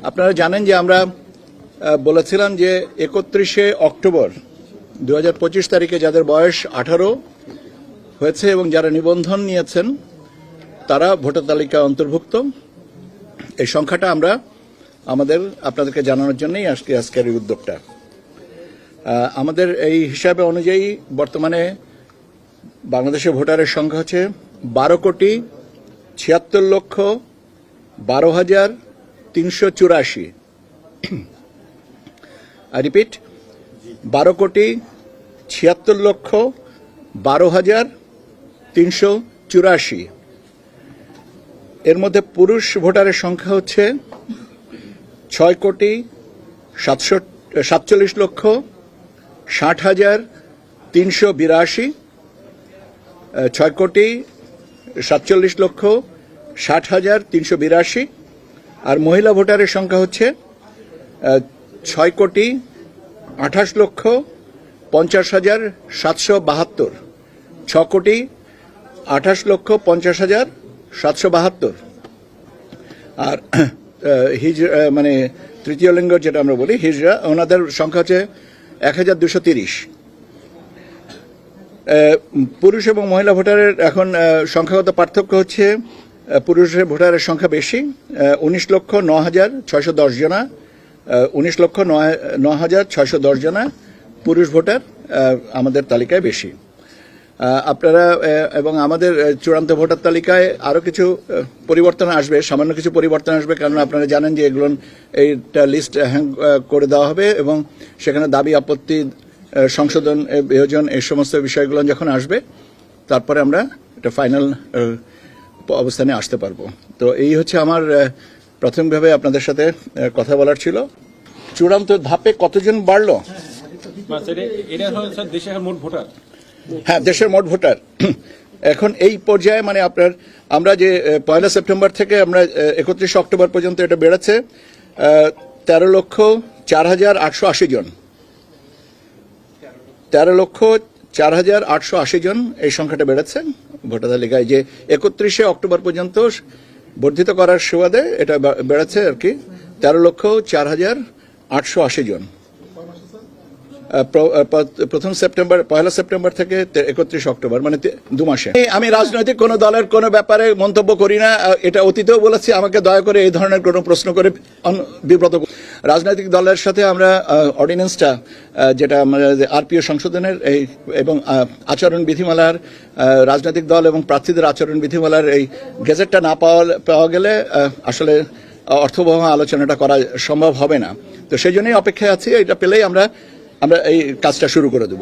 আপনারা জানেন যে আমরা বলেছিলাম যে 31শে অক্টোবর 2025 তারিখে যাদের বয়স 18 হয়েছে এবং যারা নিবন্ধন নিয়েছেন তারা ভোটার তালিকা অন্তর্ভুক্ত। এই সংখ্যাটা আমরা আপনাদেরকে জানানোর জন্যই আজকের এই উদ্যোগটা। আমাদের এই হিসাবে অনুযায়ী বর্তমানে বাংলাদেশের ভোটারের সংখ্যা হচ্ছে 12,76,12,384। I repeat, 12,76,12,384। এর মধ্যে পুরুষ ভোটারের সংখ্যা হচ্ছে 6,47,60,60,382। 6,47,60,382। আর মহিলা ভোটারের সংখ্যা হচ্ছে 6,28,50,772। 6,28,50,772। আর মানে তৃতীয় লিঙ্গ যেটা আমরা বলি হিজড়া, ওনাদের সংখ্যা হচ্ছে 1,230। পুরুষ এবং মহিলা ভোটারের এখন সংখ্যাগত পার্থক্য হচ্ছে পুরুষের ভোটারের সংখ্যা বেশি, 19,09,610 জনা। 19,09,610 জনা পুরুষ ভোটার আমাদের তালিকায় বেশি। আপনারা এবং আমাদের চূড়ান্ত ভোটার তালিকায় আরও কিছু পরিবর্তন আসবে, সামান্য কিছু পরিবর্তন আসবে, কারণ আপনারা জানেন যে এগুলো এইটা লিস্ট হ্যাং করে দেওয়া হবে এবং সেখানে দাবি আপত্তি সংশোধন বিয়োজন এই সমস্ত বিষয়গুলো যখন আসবে তারপরে আমরা এটা ফাইনাল অবস্থানে আসতে পারবো। তো এই হচ্ছে আমার প্রাথমিকভাবে আপনাদের সাথে কথা বলার ছিল। চূড়ান্ত ধাপে কতজন বাড়লো? হ্যাঁ, দেশের মোট ভোটার এখন এই পর্যায়ে মানে আমরা যে 1 সেপ্টেম্বর থেকে আমরা 31 অক্টোবর পর্যন্ত এটা বেড়েছে 13,04,880 জন। 13,04,880 জন এই সংখ্যাটা বেড়েছে ভোটার তালিকায়। যে 31শে অক্টোবর পর্যন্ত বর্ধিত করার সুবাদে এটা বেড়েছে আর কি 13,04,880 জন। প্রথম সেপ্টেম্বর 1 সেপ্টেম্বর থেকে 31 অক্টোবর, মানে 2 মাসে। আমি রাজনৈতিক কোনো দলের কোনো ব্যাপারে মন্তব্য করি না, এটা অতীতেও বলেছি। আমাকে দয়া করে এই ধরনের কোনো প্রশ্ন করে বিব্রত। রাজনৈতিক দলের সাথে আমরা অর্ডিন্যান্সটা যেটা আরপিও সংশোধনের এবং আচরণ বিধিমালার, রাজনৈতিক দল এবং প্রার্থীদের আচরণ বিধিমালার এই গেজেটটা না পাওয়া গেলে আসলে অর্থবহ আলোচনাটা করা সম্ভব হবে না। তো সেই জন্যই অপেক্ষায় আছি, এটা পেলেই আমরা এই কাজটা শুরু করে দেব।